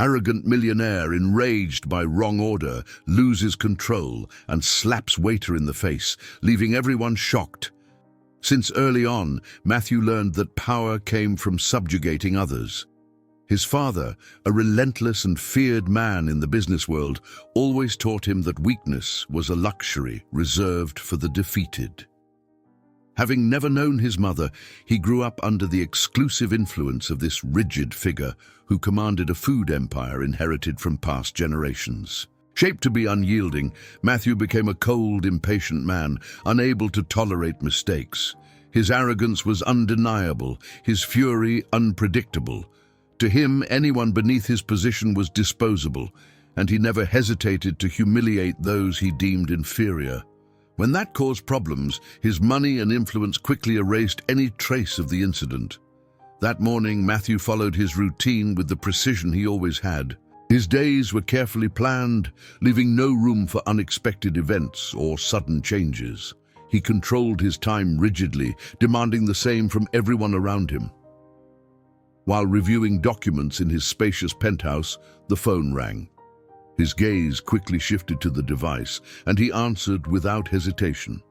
Arrogant millionaire, enraged by wrong order, loses control and slaps waiter in the face, leaving everyone shocked. Since early on, Matthew learned that power came from subjugating others. His father, a relentless and feared man in the business world, always taught him that weakness was a luxury reserved for the defeated. Having never known his mother, he grew up under the exclusive influence of this rigid figure who commanded a food empire inherited from past generations. Shaped to be unyielding, Matthew became a cold, impatient man, unable to tolerate mistakes. His arrogance was undeniable, his fury unpredictable. To him, anyone beneath his position was disposable, and he never hesitated to humiliate those he deemed inferior. When that caused problems, his money and influence quickly erased any trace of the incident. That morning, Matthew followed his routine with the precision he always had. His days were carefully planned, leaving no room for unexpected events or sudden changes. He controlled his time rigidly, demanding the same from everyone around him. While reviewing documents in his spacious penthouse, the phone rang. His gaze quickly shifted to the device, and he answered without hesitation.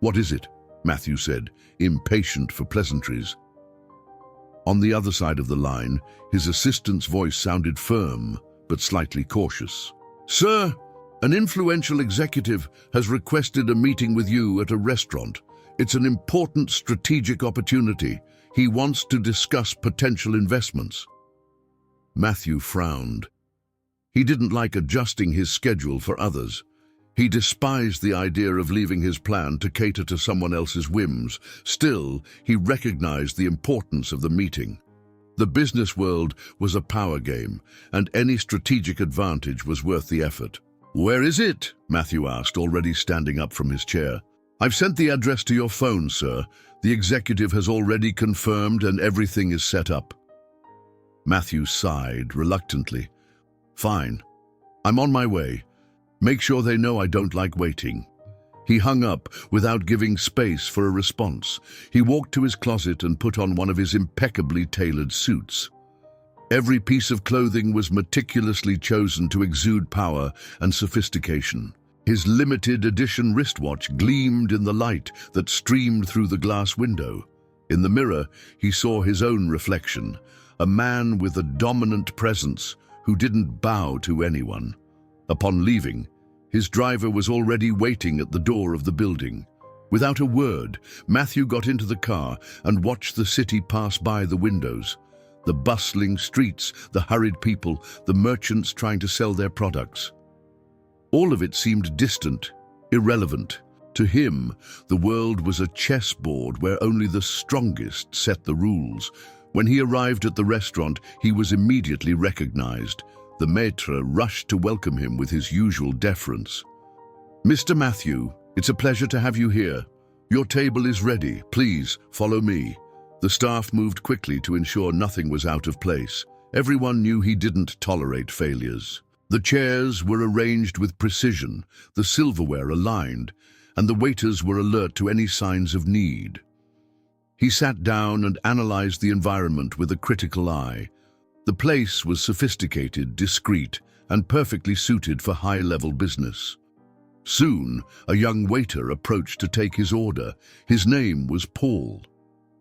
"What is it?" Matthew said, impatient for pleasantries. On the other side of the line, his assistant's voice sounded firm, but slightly cautious. "Sir, an influential executive has requested a meeting with you at a restaurant. It's an important strategic opportunity. He wants to discuss potential investments." Matthew frowned. He didn't like adjusting his schedule for others. He despised the idea of leaving his plan to cater to someone else's whims. Still, he recognized the importance of the meeting. The business world was a power game, and any strategic advantage was worth the effort. "Where is it?" Matthew asked, already standing up from his chair. "I've sent the address to your phone, sir. The executive has already confirmed and everything is set up." Matthew sighed reluctantly. "Fine. I'm on my way. Make sure they know I don't like waiting." He hung up without giving space for a response. He walked to his closet and put on one of his impeccably tailored suits. Every piece of clothing was meticulously chosen to exude power and sophistication. His limited edition wristwatch gleamed in the light that streamed through the glass window. In the mirror, he saw his own reflection, a man with a dominant presence who didn't bow to anyone. Upon leaving, his driver was already waiting at the door of the building. Without a word, Matthew got into the car and watched the city pass by the windows. The bustling streets, the hurried people, the merchants trying to sell their products. All of it seemed distant, irrelevant. To him, the world was a chessboard where only the strongest set the rules. When he arrived at the restaurant, he was immediately recognized. The maître rushed to welcome him with his usual deference. "Mr. Matthew, it's a pleasure to have you here. Your table is ready. Please follow me." The staff moved quickly to ensure nothing was out of place. Everyone knew he didn't tolerate failures. The chairs were arranged with precision, the silverware aligned, and the waiters were alert to any signs of need. He sat down and analyzed the environment with a critical eye. The place was sophisticated, discreet, and perfectly suited for high-level business. Soon, a young waiter approached to take his order. His name was Paul.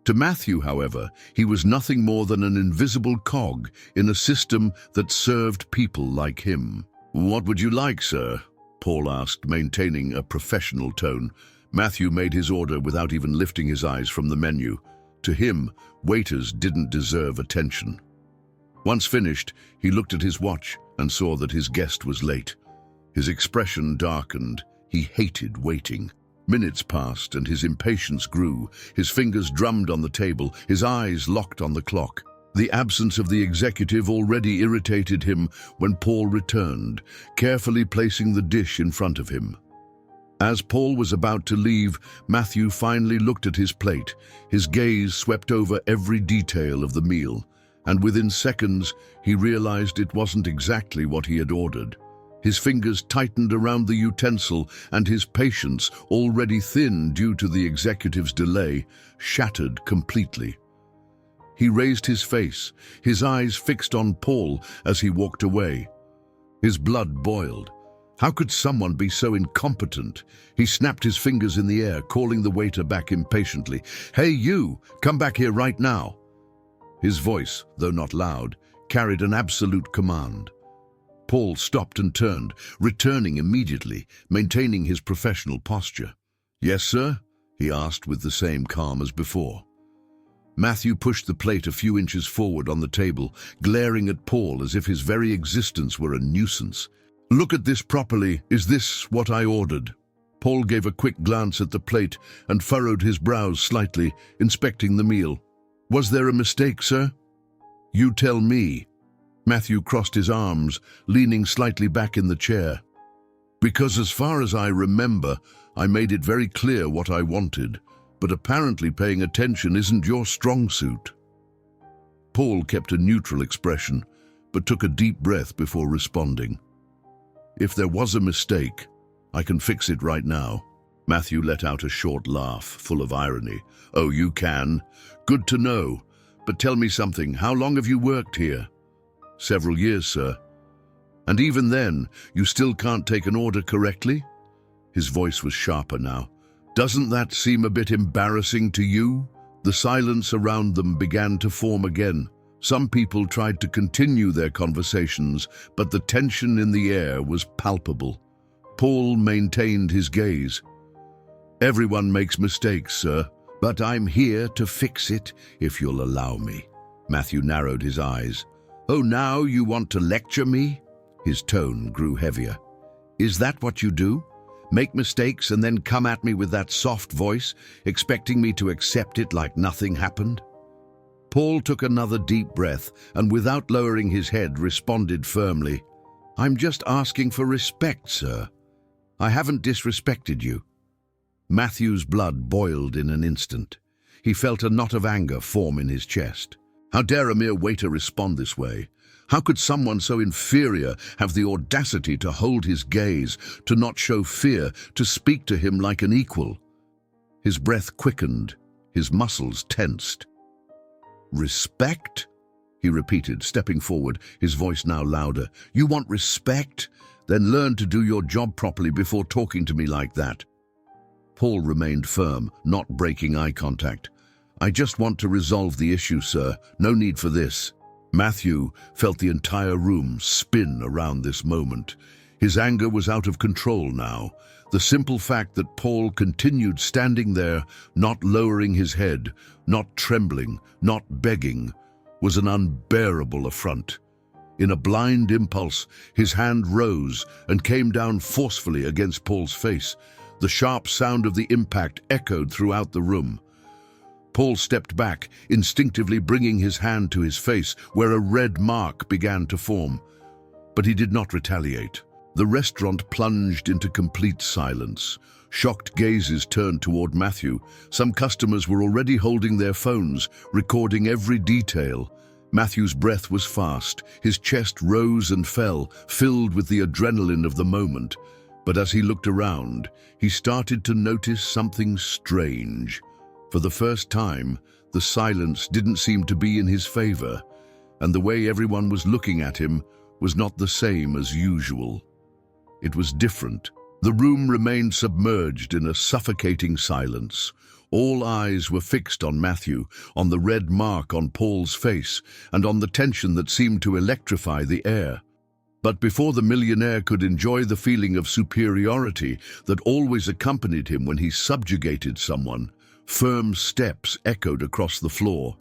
To Matthew, however, he was nothing more than an invisible cog in a system that served people like him. "What would you like, sir?" Paul asked, maintaining a professional tone. Matthew made his order without even lifting his eyes from the menu. To him, waiters didn't deserve attention. Once finished, he looked at his watch and saw that his guest was late. His expression darkened. He hated waiting. Minutes passed and his impatience grew. His fingers drummed on the table, his eyes locked on the clock. The absence of the executive already irritated him when Paul returned, carefully placing the dish in front of him. As Paul was about to leave, Matthew finally looked at his plate. His gaze swept over every detail of the meal, and within seconds, he realized it wasn't exactly what he had ordered. His fingers tightened around the utensil, and his patience, already thin due to the executive's delay, shattered completely. He raised his face, his eyes fixed on Paul as he walked away. His blood boiled. How could someone be so incompetent? He snapped his fingers in the air, calling the waiter back impatiently. "Hey you, come back here right now." His voice, though not loud, carried an absolute command. Paul stopped and turned, returning immediately, maintaining his professional posture. "Yes, sir?" he asked with the same calm as before. Matthew pushed the plate a few inches forward on the table, glaring at Paul as if his very existence were a nuisance. "Look at this properly. Is this what I ordered?" Paul gave a quick glance at the plate and furrowed his brows slightly, inspecting the meal. "Was there a mistake, sir?" "You tell me." Matthew crossed his arms, leaning slightly back in the chair. "Because as far as I remember, I made it very clear what I wanted, but apparently paying attention isn't your strong suit." Paul kept a neutral expression, but took a deep breath before responding. "If there was a mistake, I can fix it right now." Matthew let out a short laugh, full of irony. "Oh, you can? Good to know. But tell me something, how long have you worked here?" "Several years, sir." "And even then, you still can't take an order correctly?" His voice was sharper now. "Doesn't that seem a bit embarrassing to you?" The silence around them began to form again. Some people tried to continue their conversations, but the tension in the air was palpable. Paul maintained his gaze. "Everyone makes mistakes, sir, but I'm here to fix it, if you'll allow me." Matthew narrowed his eyes. "Oh, now you want to lecture me?" His tone grew heavier. "Is that what you do? Make mistakes and then come at me with that soft voice, expecting me to accept it like nothing happened?" Paul took another deep breath and, without lowering his head, responded firmly. "I'm just asking for respect, sir. I haven't disrespected you." Matthew's blood boiled in an instant. He felt a knot of anger form in his chest. How dare a mere waiter respond this way? How could someone so inferior have the audacity to hold his gaze, to not show fear, to speak to him like an equal? His breath quickened, his muscles tensed. "Respect?" he repeated, stepping forward, his voice now louder. "You want respect? Then learn to do your job properly before talking to me like that." Paul remained firm, not breaking eye contact. "I just want to resolve the issue, sir. No need for this." Matthew felt the entire room spin around this moment. His anger was out of control now. The simple fact that Paul continued standing there, not lowering his head, not trembling, not begging, was an unbearable affront. In a blind impulse, his hand rose and came down forcefully against Paul's face. The sharp sound of the impact echoed throughout the room. Paul stepped back, instinctively bringing his hand to his face, where a red mark began to form. But he did not retaliate. The restaurant plunged into complete silence. Shocked gazes turned toward Matthew. Some customers were already holding their phones, recording every detail. Matthew's breath was fast. His chest rose and fell, filled with the adrenaline of the moment. But as he looked around, he started to notice something strange. For the first time, the silence didn't seem to be in his favor, and the way everyone was looking at him was not the same as usual. It was different. The room remained submerged in a suffocating silence. All eyes were fixed on Matthew, on the red mark on Paul's face, and on the tension that seemed to electrify the air. But before the millionaire could enjoy the feeling of superiority that always accompanied him when he subjugated someone, firm steps echoed across the floor.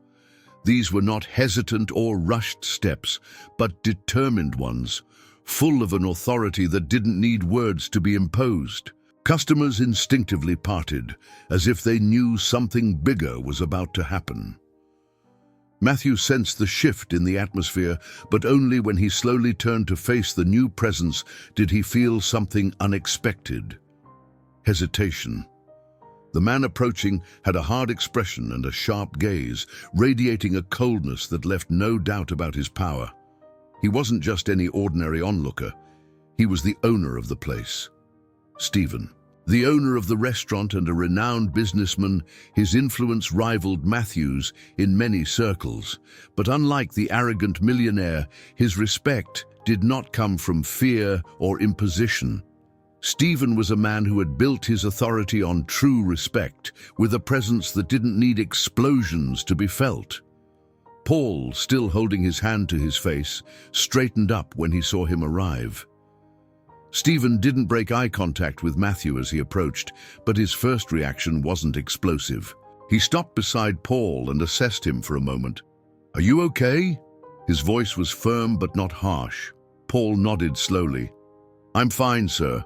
These were not hesitant or rushed steps, but determined ones, full of an authority that didn't need words to be imposed. Customers instinctively parted, as if they knew something bigger was about to happen. Matthew sensed the shift in the atmosphere, but only when he slowly turned to face the new presence did he feel something unexpected. Hesitation. The man approaching had a hard expression and a sharp gaze, radiating a coldness that left no doubt about his power. He wasn't just any ordinary onlooker. He was the owner of the place. Stephen. The owner of the restaurant and a renowned businessman, his influence rivaled Matthew's in many circles. But unlike the arrogant millionaire, his respect did not come from fear or imposition. Stephen was a man who had built his authority on true respect, with a presence that didn't need explosions to be felt. Paul, still holding his hand to his face, straightened up when he saw him arrive. Stephen didn't break eye contact with Matthew as he approached, but his first reaction wasn't explosive. He stopped beside Paul and assessed him for a moment. "Are you okay?" His voice was firm but not harsh. Paul nodded slowly. "I'm fine, sir."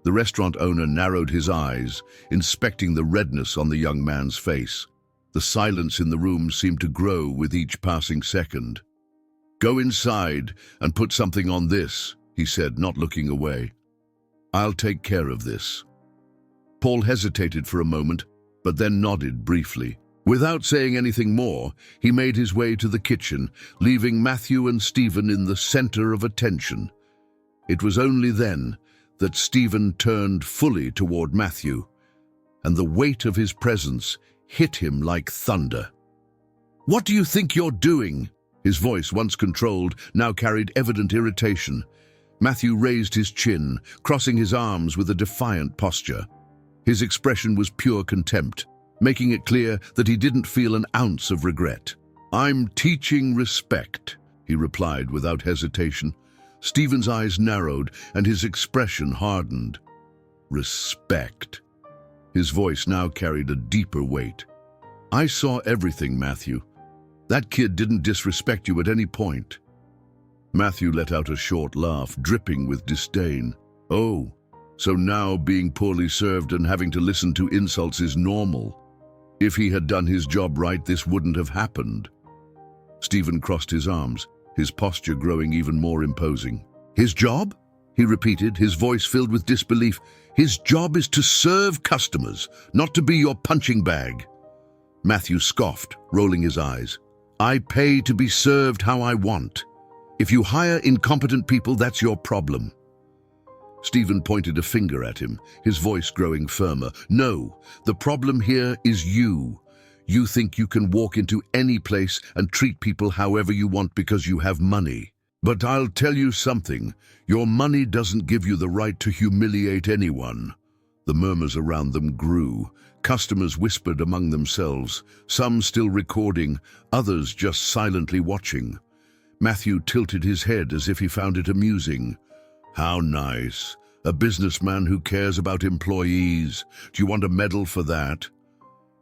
The restaurant owner narrowed his eyes, inspecting the redness on the young man's face. The silence in the room seemed to grow with each passing second. "Go inside and put something on this," he said, not looking away. "I'll take care of this." Paul hesitated for a moment, but then nodded briefly. Without saying anything more, he made his way to the kitchen, leaving Matthew and Stephen in the center of attention. It was only then that Stephen turned fully toward Matthew, and the weight of his presence hit him like thunder. "What do you think you're doing?" His voice, once controlled, now carried evident irritation. Matthew raised his chin, crossing his arms with a defiant posture. His expression was pure contempt, making it clear that he didn't feel an ounce of regret. "I'm teaching respect," he replied without hesitation. Stephen's eyes narrowed and his expression hardened. "Respect." His voice now carried a deeper weight. "I saw everything, Matthew. That kid didn't disrespect you at any point." Matthew let out a short laugh, dripping with disdain. "Oh, so now being poorly served and having to listen to insults is normal. If he had done his job right, this wouldn't have happened." Stephen crossed his arms, his posture growing even more imposing. "His job?" he repeated, his voice filled with disbelief. "His job is to serve customers, not to be your punching bag." Matthew scoffed, rolling his eyes. "I pay to be served how I want. If you hire incompetent people, that's your problem." Stephen pointed a finger at him, his voice growing firmer. "No, the problem here is you. You think you can walk into any place and treat people however you want because you have money. But I'll tell you something, your money doesn't give you the right to humiliate anyone." The murmurs around them grew. Customers whispered among themselves, some still recording, others just silently watching. Matthew tilted his head as if he found it amusing. "How nice. A businessman who cares about employees. Do you want a medal for that?"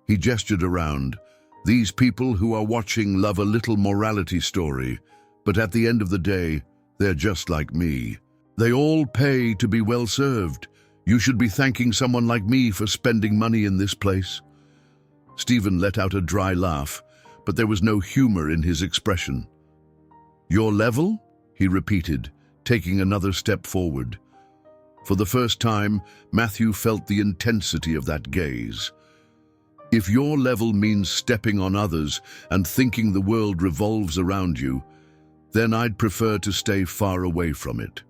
He gestured around. "These people who are watching love a little morality story, but at the end of the day, they're just like me. They all pay to be well served. You should be thanking someone like me for spending money in this place." Stephen let out a dry laugh, but there was no humor in his expression. "Your level?" he repeated, taking another step forward. For the first time, Matthew felt the intensity of that gaze. "If your level means stepping on others and thinking the world revolves around you, then I'd prefer to stay far away from it."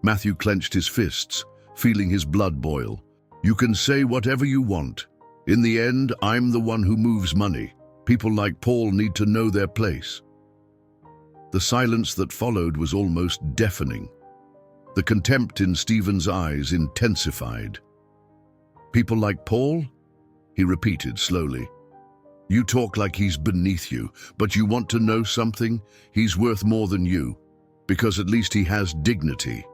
Matthew clenched his fists, feeling his blood boil. "You can say whatever you want. In the end, I'm the one who moves money. People like Paul need to know their place." The silence that followed was almost deafening. The contempt in Stephen's eyes intensified. "People like Paul?" he repeated slowly. "You talk like he's beneath you, but you want to know something? He's worth more than you, because at least he has dignity."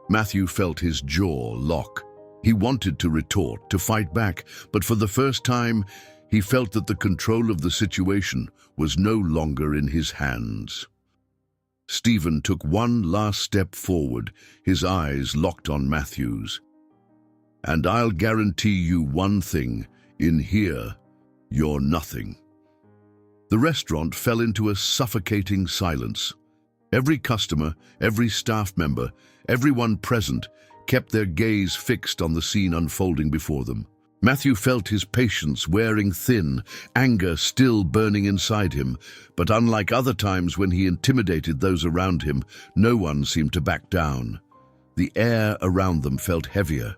Matthew felt his jaw lock. He wanted to retort, to fight back, but for the first time, he felt that the control of the situation was no longer in his hands. Stephen took one last step forward, his eyes locked on Matthew's. "And I'll guarantee you one thing, in here, you're nothing." The restaurant fell into a suffocating silence. Every customer, every staff member, everyone present kept their gaze fixed on the scene unfolding before them. Matthew felt his patience wearing thin, anger still burning inside him, but unlike other times when he intimidated those around him, no one seemed to back down. The air around them felt heavier.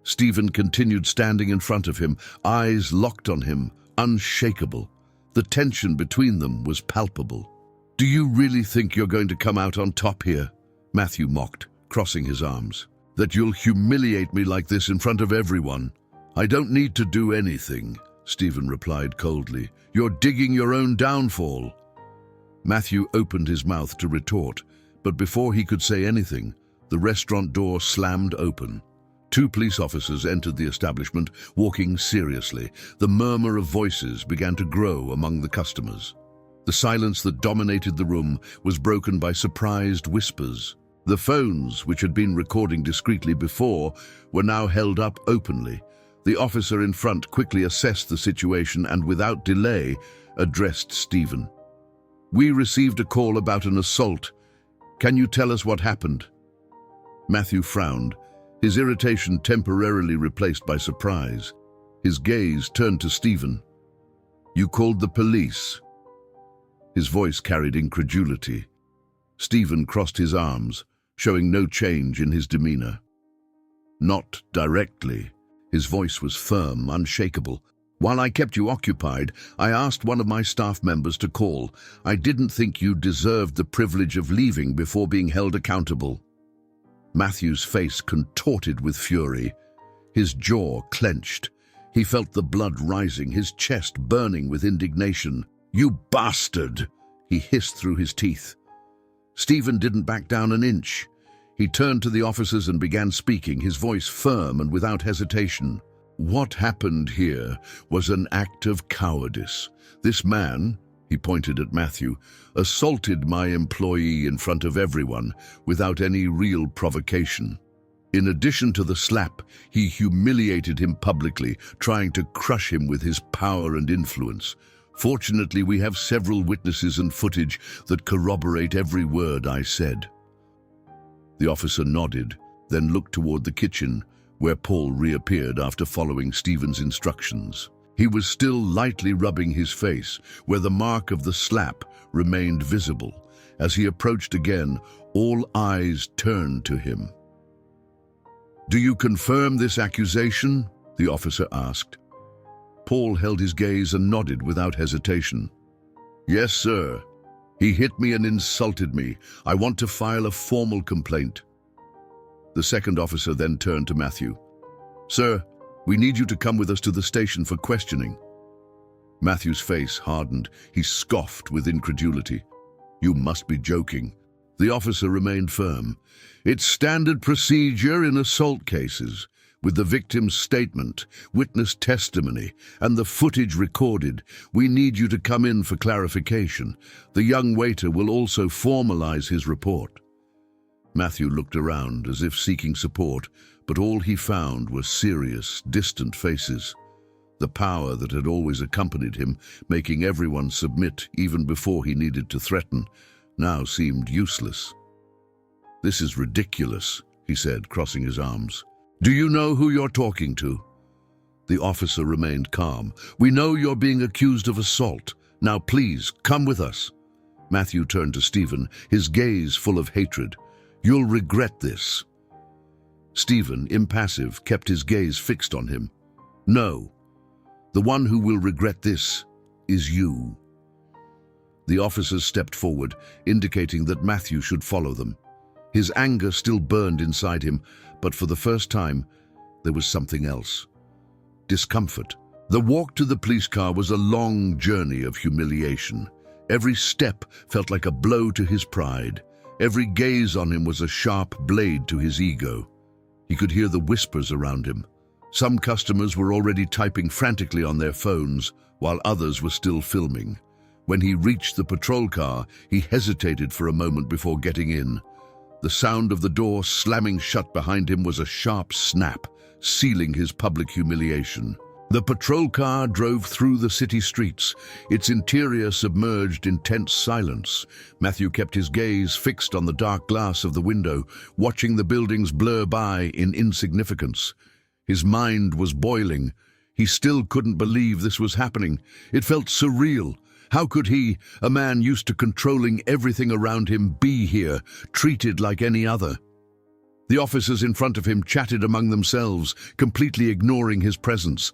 Stephen continued standing in front of him, eyes locked on him, unshakable. The tension between them was palpable. "Do you really think you're going to come out on top here?" Matthew mocked, crossing his arms. "That you'll humiliate me like this in front of everyone?" "I don't need to do anything," Stephen replied coldly. "You're digging your own downfall." Matthew opened his mouth to retort, but before he could say anything, the restaurant door slammed open. 2 police officers entered the establishment, walking seriously. The murmur of voices began to grow among the customers. The silence that dominated the room was broken by surprised whispers. The phones, which had been recording discreetly before, were now held up openly. The officer in front quickly assessed the situation and, without delay, addressed Stephen. "We received a call about an assault. Can you tell us what happened?" Matthew frowned, his irritation temporarily replaced by surprise. His gaze turned to Stephen. "You called the police?" His voice carried incredulity. Stephen crossed his arms, showing no change in his demeanor. "Not directly." His voice was firm, unshakable. "While I kept you occupied, I asked one of my staff members to call. I didn't think you deserved the privilege of leaving before being held accountable." Matthew's face contorted with fury. His jaw clenched. He felt the blood rising, his chest burning with indignation. "You bastard!" he hissed through his teeth. Stephen didn't back down an inch. He turned to the officers and began speaking, his voice firm and without hesitation. "What happened here was an act of cowardice. This man," he pointed at Matthew, "assaulted my employee in front of everyone without any real provocation. In addition to the slap, he humiliated him publicly, trying to crush him with his power and influence. Fortunately, we have several witnesses and footage that corroborate every word I said." The officer nodded, then looked toward the kitchen, where Paul reappeared after following Stephen's instructions. He was still lightly rubbing his face, where the mark of the slap remained visible. As he approached again, all eyes turned to him. "Do you confirm this accusation?" the officer asked. Paul held his gaze and nodded without hesitation. "Yes, sir. He hit me and insulted me. I want to file a formal complaint." The second officer then turned to Matthew. "Sir, we need you to come with us to the station for questioning." Matthew's face hardened. He scoffed with incredulity. "You must be joking." The officer remained firm. "It's standard procedure in assault cases. With the victim's statement, witness testimony, and the footage recorded, we need you to come in for clarification. The young waiter will also formalize his report." Matthew looked around as if seeking support, but all he found were serious, distant faces. The power that had always accompanied him, making everyone submit even before he needed to threaten, now seemed useless. "This is ridiculous," he said, crossing his arms. "Do you know who you're talking to?" The officer remained calm. "We know you're being accused of assault. Now please, come with us." Matthew turned to Stephen, his gaze full of hatred. "You'll regret this." Stephen, impassive, kept his gaze fixed on him. "No. The one who will regret this is you." The officers stepped forward, indicating that Matthew should follow them. His anger still burned inside him, but for the first time, there was something else. Discomfort. The walk to the police car was a long journey of humiliation. Every step felt like a blow to his pride. Every gaze on him was a sharp blade to his ego. He could hear the whispers around him. Some customers were already typing frantically on their phones, while others were still filming. When he reached the patrol car, he hesitated for a moment before getting in. The sound of the door slamming shut behind him was a sharp snap, sealing his public humiliation. The patrol car drove through the city streets, its interior submerged in tense silence. Matthew kept his gaze fixed on the dark glass of the window, watching the buildings blur by in insignificance. His mind was boiling. He still couldn't believe this was happening. It felt surreal. How could he, a man used to controlling everything around him, be here, treated like any other? The officers in front of him chatted among themselves, completely ignoring his presence.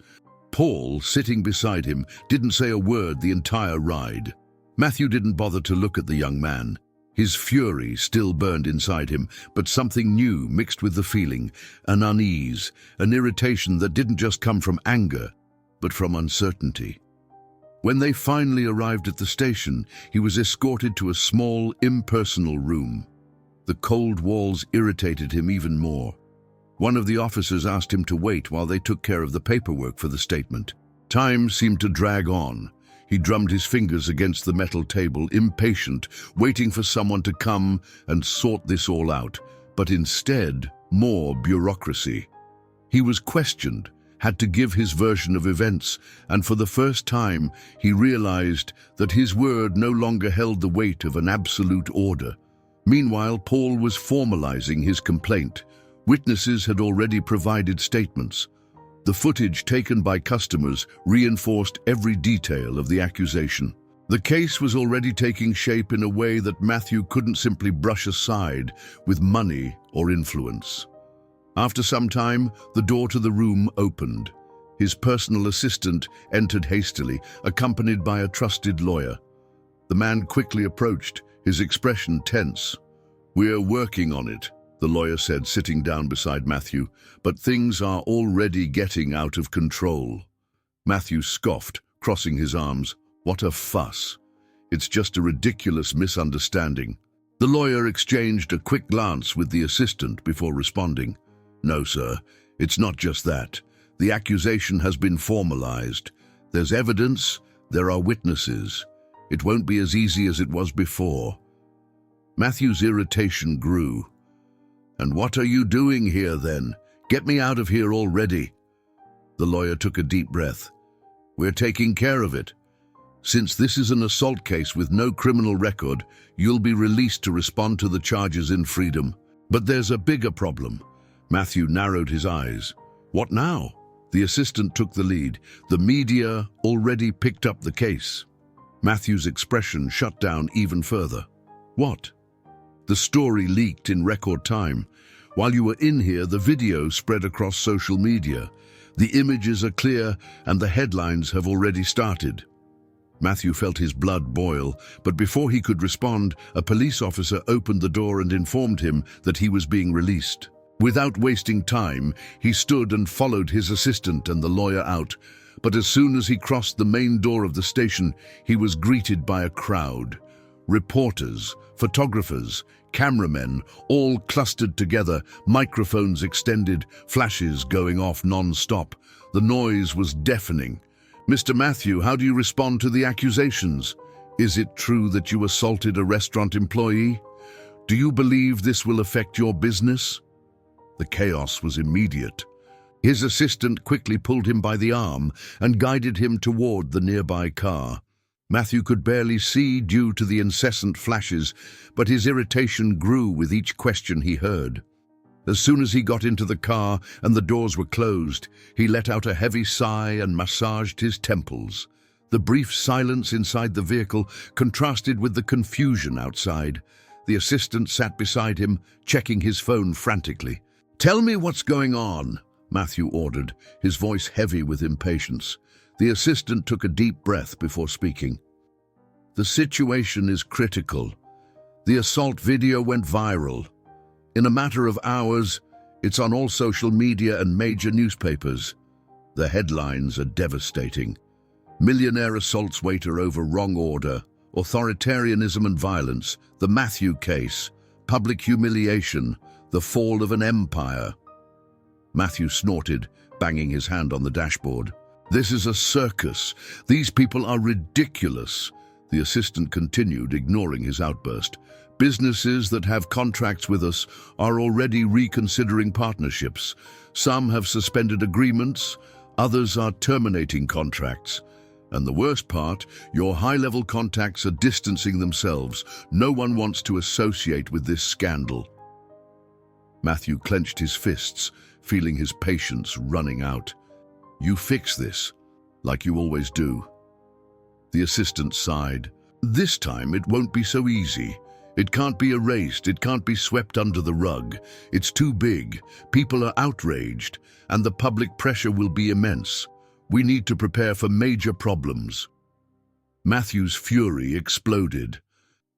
Paul, sitting beside him, didn't say a word the entire ride. Matthew didn't bother to look at the young man. His fury still burned inside him, but something new mixed with the feeling, an unease, an irritation that didn't just come from anger, but from uncertainty. When they finally arrived at the station, he was escorted to a small, impersonal room. The cold walls irritated him even more. One of the officers asked him to wait while they took care of the paperwork for the statement. Time seemed to drag on. He drummed his fingers against the metal table, impatient, waiting for someone to come and sort this all out. But instead, more bureaucracy. He was questioned, had to give his version of events, and for the first time, he realized that his word no longer held the weight of an absolute order. Meanwhile, Paul was formalizing his complaint. Witnesses had already provided statements. The footage taken by customers reinforced every detail of the accusation. The case was already taking shape in a way that Matthew couldn't simply brush aside with money or influence. After some time, the door to the room opened. His personal assistant entered hastily, accompanied by a trusted lawyer. The man quickly approached, his expression tense. "We're working on it," the lawyer said, sitting down beside Matthew, "but things are already getting out of control." Matthew scoffed, crossing his arms. "What a fuss. It's just a ridiculous misunderstanding." The lawyer exchanged a quick glance with the assistant before responding. "No, sir, it's not just that. The accusation has been formalized. There's evidence, there are witnesses. It won't be as easy as it was before." Matthew's irritation grew. "And what are you doing here then? Get me out of here already." The lawyer took a deep breath. "We're taking care of it. Since this is an assault case with no criminal record, you'll be released to respond to the charges in freedom. But there's a bigger problem." Matthew narrowed his eyes. "What now?" The assistant took the lead. "The media already picked up the case." Matthew's expression shut down even further. "What?" "The story leaked in record time. While you were in here, the video spread across social media. The images are clear and the headlines have already started." Matthew felt his blood boil, but before he could respond, a police officer opened the door and informed him that he was being released. Without wasting time, he stood and followed his assistant and the lawyer out. But as soon as he crossed the main door of the station, he was greeted by a crowd. Reporters, photographers, cameramen, all clustered together, microphones extended, flashes going off non-stop. The noise was deafening. "Mr. Matthew, how do you respond to the accusations? Is it true that you assaulted a restaurant employee? Do you believe this will affect your business?" The chaos was immediate. His assistant quickly pulled him by the arm and guided him toward the nearby car. Matthew could barely see due to the incessant flashes, but his irritation grew with each question he heard. As soon as he got into the car and the doors were closed, he let out a heavy sigh and massaged his temples. The brief silence inside the vehicle contrasted with the confusion outside. The assistant sat beside him, checking his phone frantically. "Tell me what's going on," Matthew ordered, his voice heavy with impatience. The assistant took a deep breath before speaking. "The situation is critical. The assault video went viral. In a matter of hours, it's on all social media and major newspapers. The headlines are devastating. Millionaire assaults waiter over wrong order, authoritarianism and violence, the Matthew case, public humiliation, the fall of an empire." Matthew snorted, banging his hand on the dashboard. "This is a circus. These people are ridiculous." The assistant continued, ignoring his outburst. "Businesses that have contracts with us are already reconsidering partnerships. Some have suspended agreements, others are terminating contracts. And the worst part, your high-level contacts are distancing themselves. No one wants to associate with this scandal." Matthew clenched his fists, feeling his patience running out. "You fix this, like you always do." The assistant sighed. "This time it won't be so easy. It can't be erased, it can't be swept under the rug. It's too big, people are outraged, and the public pressure will be immense. We need to prepare for major problems. Matthew's fury exploded.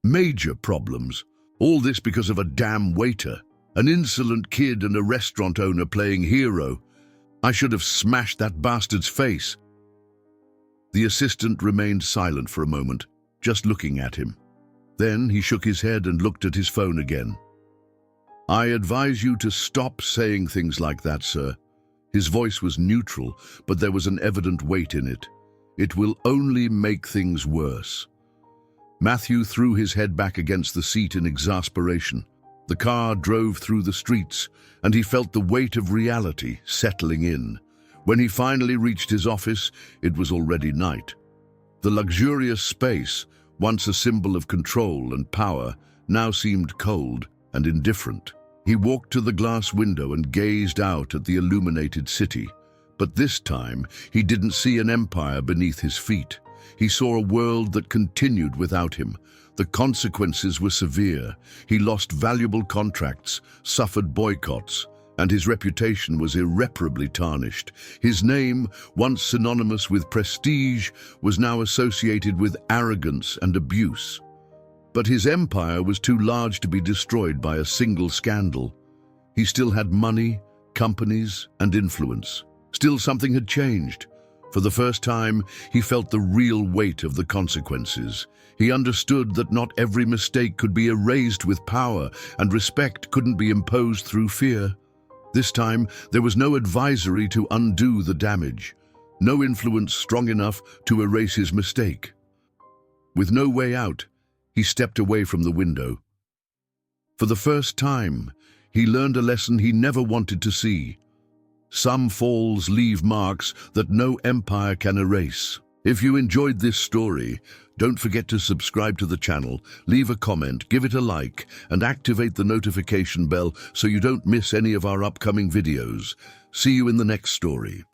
Major problems? All this because of a damn waiter, an insolent kid and a restaurant owner playing hero. I should have smashed that bastard's face. The assistant remained silent for a moment, just looking at him. Then he shook his head and looked at his phone again. I advise you to stop saying things like that, sir. His voice was neutral, but there was an evident weight in it. It will only make things worse. Matthew threw his head back against the seat in exasperation. The car drove through the streets, and he felt the weight of reality settling in. When he finally reached his office, it was already night. The luxurious space, once a symbol of control and power, now seemed cold and indifferent. He walked to the glass window and gazed out at the illuminated city. But this time, he didn't see an empire beneath his feet. He saw a world that continued without him. The consequences were severe. He lost valuable contracts, suffered boycotts, and his reputation was irreparably tarnished. His name, once synonymous with prestige, was now associated with arrogance and abuse. But his empire was too large to be destroyed by a single scandal. He still had money, companies, and influence. Still, something had changed. For the first time, he felt the real weight of the consequences. He understood that not every mistake could be erased with power, and respect couldn't be imposed through fear. This time, there was no advisory to undo the damage, no influence strong enough to erase his mistake. With no way out, he stepped away from the window. For the first time, he learned a lesson he never wanted to see. Some falls leave marks that no empire can erase. If you enjoyed this story, don't forget to subscribe to the channel, leave a comment, give it a like, and activate the notification bell so you don't miss any of our upcoming videos. See you in the next story.